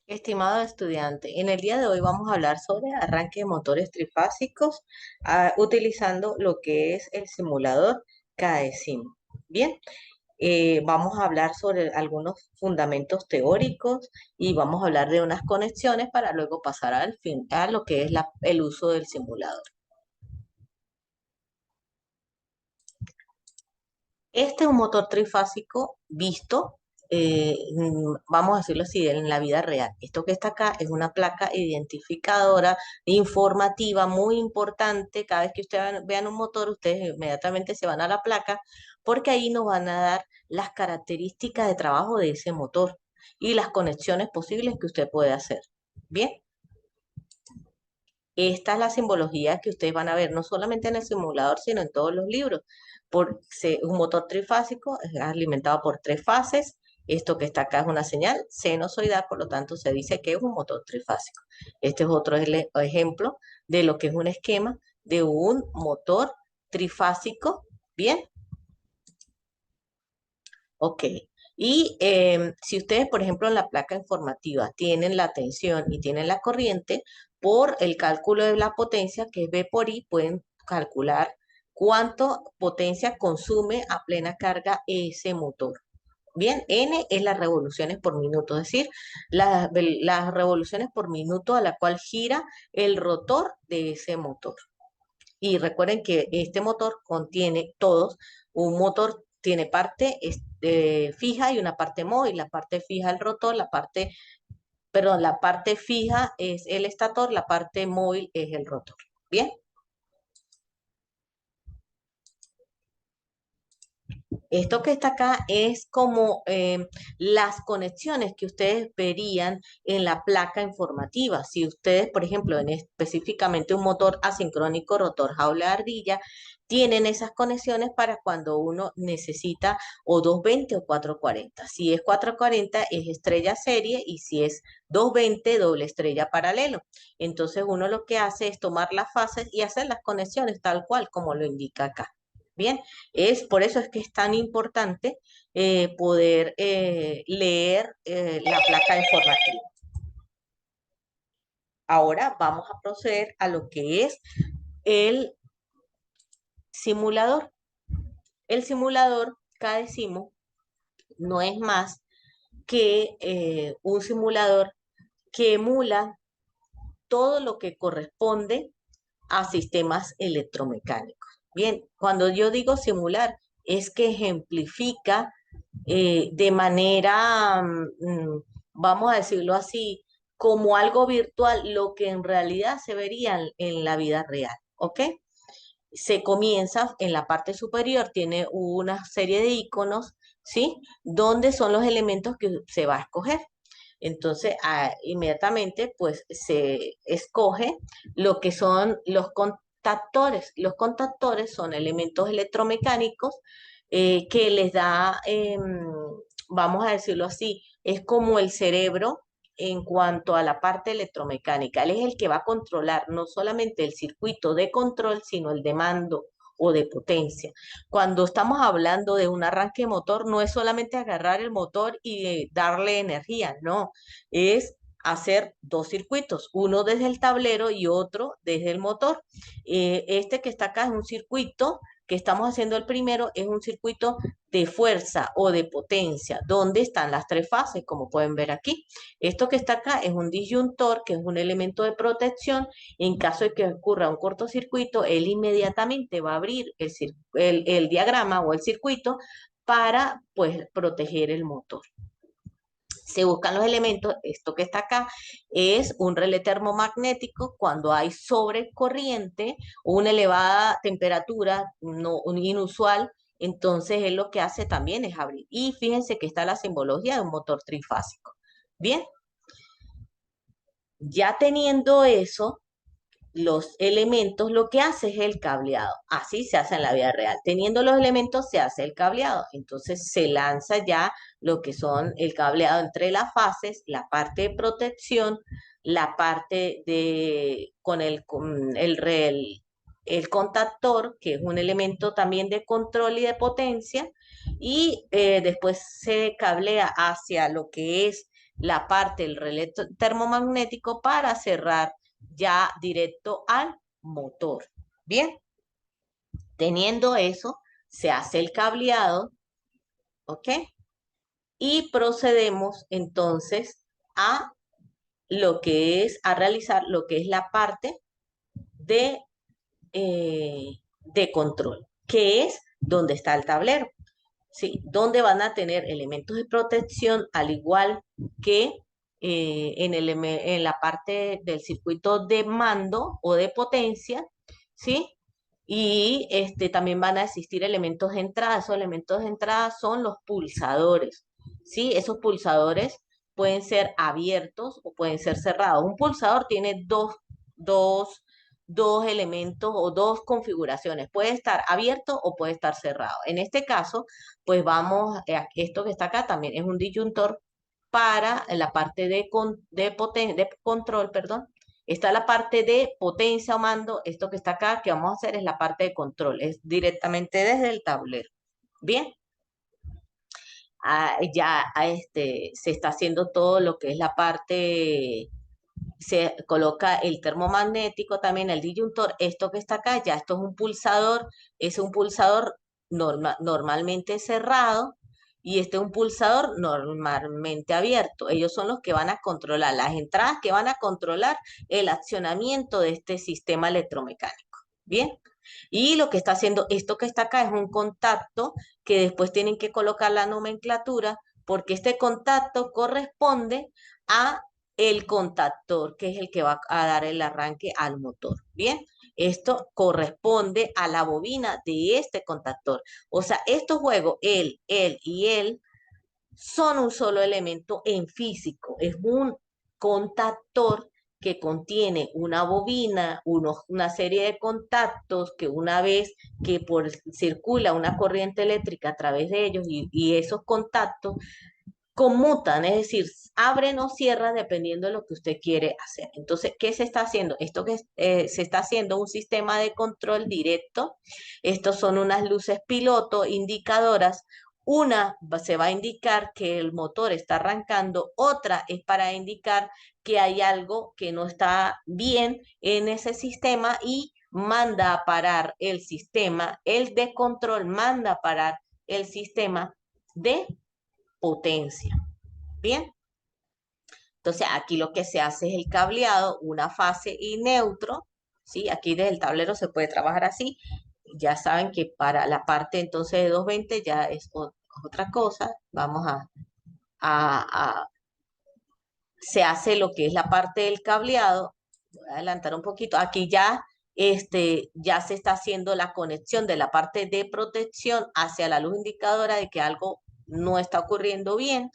Estimado estudiante, en el día de hoy vamos a hablar sobre arranque de motores trifásicos utilizando lo que es el simulador CAESIM. Bien, vamos a hablar sobre algunos fundamentos teóricos y vamos a hablar de unas conexiones para luego pasar al fin a lo que es el uso del simulador. Este es un motor trifásico visto, vamos a decirlo así, en la vida real. Esto que está acá es una placa identificadora informativa muy importante. Cada vez que ustedes vean un motor, ustedes inmediatamente se van a la placa porque ahí nos van a dar las características de trabajo de ese motor y las conexiones posibles que usted puede hacer. Bien. Esta es la simbología que ustedes van a ver, no solamente en el simulador, sino en todos los libros. Un motor trifásico es alimentado por tres fases. Esto que está acá es una señal sinusoidal, por lo tanto se dice que es un motor trifásico. Este es otro ejemplo de lo que es un esquema de un motor trifásico. Bien, ok. Y si ustedes, por ejemplo, en la placa informativa tienen la tensión y tienen la corriente, por el cálculo de la potencia, que es V por I, pueden calcular cuánto potencia consume a plena carga ese motor. Bien, N es las revoluciones por minuto, es decir, las revoluciones por minuto a la cual gira el rotor de ese motor. Y recuerden que este motor contiene todos. Un motor tiene parte fija y una parte móvil. La parte fija el rotor, la parte fija es el estator, la parte móvil es el rotor. Bien, esto que está acá es como las conexiones que ustedes verían en la placa informativa. Si ustedes, por ejemplo, en específicamente un motor asincrónico rotor jaula de ardilla, tienen esas conexiones para cuando uno necesita o 220 o 440. Si es 440 es estrella serie y si es 220 doble estrella paralelo. Entonces uno lo que hace es tomar las fases y hacer las conexiones tal cual como lo indica acá. Bien, por eso es que es tan importante poder leer la placa informativa. Ahora vamos a proceder a lo que es el simulador. El simulador, cada decimo, no es más que un simulador que emula todo lo que corresponde a sistemas electromecánicos. Bien, cuando yo digo simular, es que ejemplifica de manera, vamos a decirlo así, como algo virtual, lo que en realidad se vería en la vida real, ¿ok? Se comienza en la parte superior, tiene una serie de iconos, ¿sí? Donde son los elementos que se va a escoger. Entonces, inmediatamente, pues se escoge lo que son los contactores. Los contactores son elementos electromecánicos que les da, vamos a decirlo así, es como el cerebro en cuanto a la parte electromecánica. Él es el que va a controlar no solamente el circuito de control, sino el de mando o de potencia. Cuando estamos hablando de un arranque motor, no es solamente agarrar el motor y darle energía, no, es hacer dos circuitos, uno desde el tablero y otro desde el motor. Este que está acá es un circuito que estamos haciendo el primero, es un circuito de fuerza o de potencia, donde están las tres fases, como pueden ver aquí. Esto que está acá es un disyuntor, que es un elemento de protección. En caso de que ocurra un cortocircuito, él inmediatamente va a abrir el diagrama o el circuito para, pues, proteger el motor. Se buscan los elementos, esto que está acá es un relé termomagnético cuando hay sobrecorriente o una elevada temperatura no inusual, entonces él lo que hace también es abrir. Y fíjense que está la simbología de un motor trifásico. Bien, ya teniendo eso, los elementos, lo que hace es el cableado. Así se hace en la vida real. Teniendo los elementos, se hace el cableado. Entonces se lanza ya lo que son el cableado entre las fases, la parte de protección, la parte de el contactor, que es un elemento también de control y de potencia, y después se cablea hacia lo que es la parte del relé termomagnético para cerrar ya directo al motor. Bien, teniendo eso, se hace el cableado, ¿ok? Y procedemos entonces a a realizar lo que es la parte de, de control, que es donde está el tablero, ¿sí? Donde van a tener elementos de protección, al igual que en la parte del circuito de mando o de potencia, ¿sí? Y también van a existir elementos de entrada. Esos elementos de entrada son los pulsadores, ¿sí? Esos pulsadores pueden ser abiertos o pueden ser cerrados. Un pulsador tiene dos elementos o dos configuraciones. Puede estar abierto o puede estar cerrado. En este caso, pues vamos, esto que está acá también es un disyuntor para la parte de control, perdón. Está la parte de potencia o mando. Esto que está acá, que vamos a hacer es la parte de control, es directamente desde el tablero. Bien, se está haciendo todo lo que es la parte, se coloca el termomagnético, también el disyuntor. Esto que está acá, ya esto es un pulsador normalmente cerrado, y este es un pulsador normalmente abierto. Ellos son los que van a controlar las entradas, que van a controlar el accionamiento de este sistema electromecánico. Bien. Y lo que está haciendo esto que está acá es un contacto que después tienen que colocar la nomenclatura, porque este contacto corresponde a el contactor, que es el que va a dar el arranque al motor. Bien, esto corresponde a la bobina de este contactor. O sea, estos juegos, él y él, son un solo elemento en físico. Es un contactor que contiene una bobina, una serie de contactos que una vez circula una corriente eléctrica a través de ellos, y esos contactos conmutan, es decir, abren o cierran dependiendo de lo que usted quiere hacer. Entonces, ¿qué se está haciendo? Esto que se está haciendo un sistema de control directo. Estos son unas luces piloto indicadoras. Se va a indicar que el motor está arrancando, otra es para indicar que hay algo que no está bien en ese sistema y manda a parar el sistema. El de control manda a parar el sistema de potencia. Bien, entonces aquí lo que se hace es el cableado, una fase y neutro, ¿sí? Aquí desde el tablero se puede trabajar así. Ya saben que para la parte entonces de 220 ya es otra cosa. Vamos a, se hace lo que es la parte del cableado. Voy a adelantar un poquito. Aquí ya se está haciendo la conexión de la parte de protección hacia la luz indicadora de que algo no está ocurriendo bien,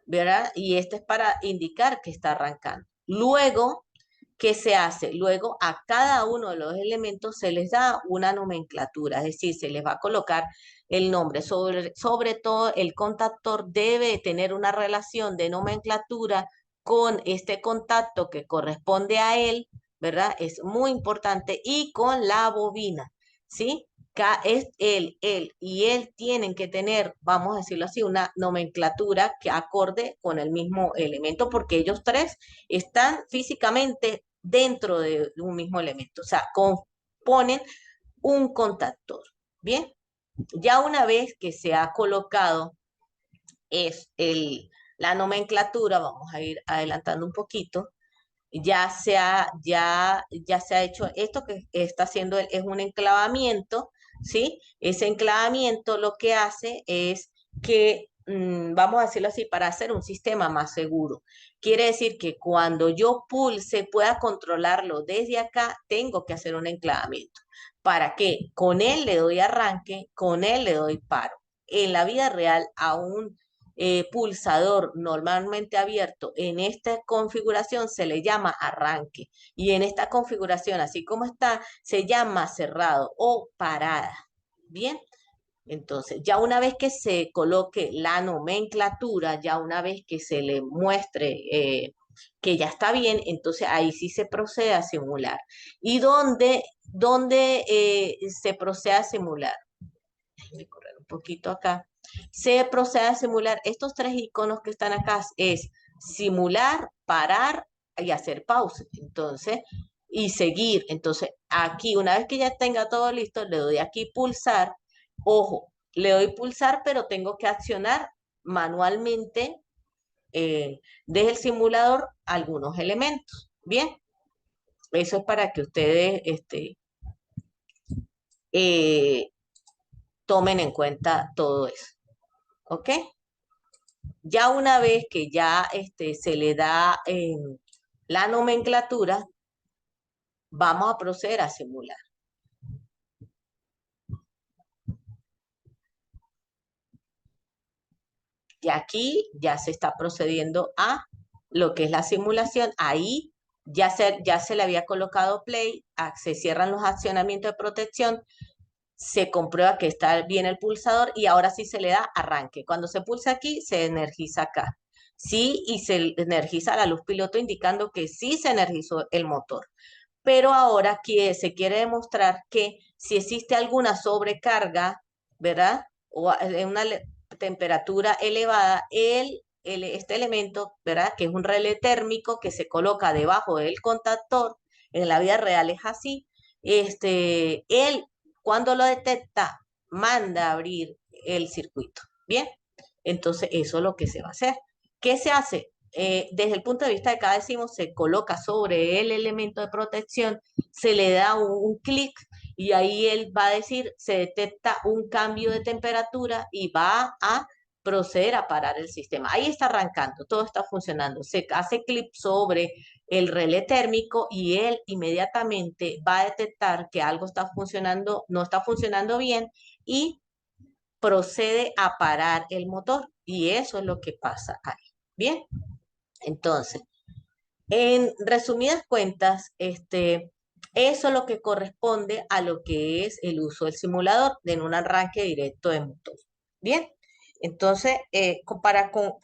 ¿verdad? Y este es para indicar que está arrancando. Luego, ¿qué se hace? Luego a cada uno de los elementos se les da una nomenclatura, es decir, se les va a colocar el nombre. Sobre todo, el contactor debe tener una relación de nomenclatura con este contacto que corresponde a él, ¿verdad? Es muy importante, y con la bobina, ¿sí? Es él y él tienen que tener, vamos a decirlo así, una nomenclatura que acorde con el mismo elemento, porque ellos tres están físicamente dentro de un mismo elemento, o sea, componen un contactor. Bien, ya una vez que se ha colocado es la nomenclatura, vamos a ir adelantando un poquito. Ya se ha hecho esto que está haciendo él, es un enclavamiento, ¿sí? Ese enclavamiento lo que hace es que, vamos a decirlo así, para hacer un sistema más seguro. Quiere decir que cuando yo pulse, pueda controlarlo desde acá, tengo que hacer un enclavamiento. ¿Para qué? Con él le doy arranque, con él le doy paro. En la vida real, a un pulsador normalmente abierto en esta configuración se le llama arranque, y en esta configuración, así como está, se llama cerrado o parada. Bien, entonces ya una vez que se coloque la nomenclatura, ya una vez que se le muestre que ya está bien, entonces ahí sí se procede a simular. ¿Y dónde se procede a simular? Déjenme correr un poquito acá. Se procede a simular estos tres iconos que están acá, es simular, parar y hacer pausa. Entonces, y seguir. Entonces, aquí, una vez que ya tenga todo listo, le doy aquí pulsar. Ojo, le doy pulsar, pero tengo que accionar manualmente desde el simulador algunos elementos. Bien, eso es para que ustedes eh, tomen en cuenta todo eso. ¿Ok? Ya una vez que ya se le da la nomenclatura, vamos a proceder a simular. Y aquí ya se está procediendo a lo que es la simulación. Ahí ya se le había colocado play, se cierran los accionamientos de protección, se comprueba que está bien el pulsador y ahora sí se le da arranque. Cuando se pulsa aquí, se energiza acá. Sí, y se energiza la luz piloto indicando que sí se energizó el motor. Pero ahora se quiere demostrar que si existe alguna sobrecarga, ¿verdad? O en una temperatura elevada, este elemento, ¿verdad? Que es un relé térmico que se coloca debajo del contactor, en la vida real es así, él cuando lo detecta, manda a abrir el circuito. Bien, entonces eso es lo que se va a hacer. ¿Qué se hace? Desde el punto de vista de cada décimo, se coloca sobre el elemento de protección, se le da un clic y ahí él va a decir, se detecta un cambio de temperatura y va a proceder a parar el sistema. Ahí está arrancando, todo está funcionando. Se hace clic sobre el relé térmico y él inmediatamente va a detectar que algo está funcionando, no está funcionando bien y procede a parar el motor. Y eso es lo que pasa ahí. Bien, entonces, en resumidas cuentas, eso es lo que corresponde a lo que es el uso del simulador en un arranque directo de motor. Bien, entonces,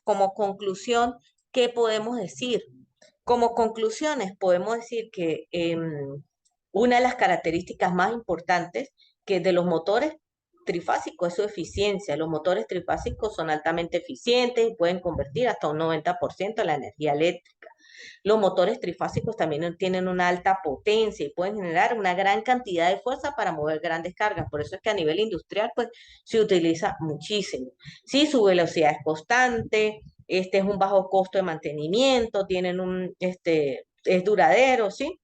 como conclusión, ¿qué podemos decir? Como conclusiones, podemos decir que una de las características más importantes que de los motores trifásicos es su eficiencia. Los motores trifásicos son altamente eficientes y pueden convertir hasta un 90% de la energía eléctrica. Los motores trifásicos también tienen una alta potencia y pueden generar una gran cantidad de fuerza para mover grandes cargas. Por eso es que a nivel industrial, pues, se utiliza muchísimo. Sí, su velocidad es constante, este es un bajo costo de mantenimiento, es duradero, ¿sí?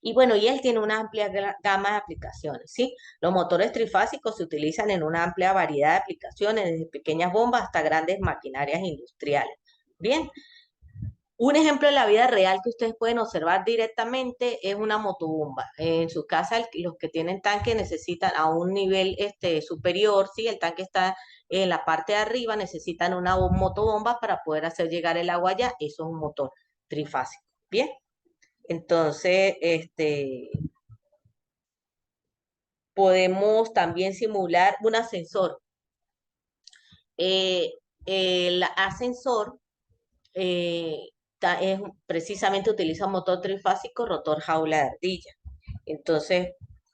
Y bueno, y él tiene una amplia gama de aplicaciones, ¿sí? Los motores trifásicos se utilizan en una amplia variedad de aplicaciones, desde pequeñas bombas hasta grandes maquinarias industriales. Bien, un ejemplo de la vida real que ustedes pueden observar directamente es una motobomba. En su casa, los que tienen tanque necesitan a un nivel superior, ¿sí? El tanque está en la parte de arriba, necesitan una motobomba para poder hacer llegar el agua allá. Eso es un motor trifásico. Bien, entonces, podemos también simular un ascensor. Eh, el ascensor eh, precisamente utiliza un motor trifásico, rotor jaula de ardilla. Entonces,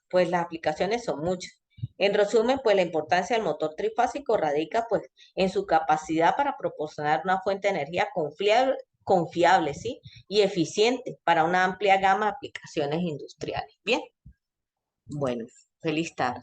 pues las aplicaciones son muchas. En resumen, pues la importancia del motor trifásico radica pues en su capacidad para proporcionar una fuente de energía confiable, ¿sí? Y eficiente para una amplia gama de aplicaciones industriales. Bien, bueno, feliz tarde.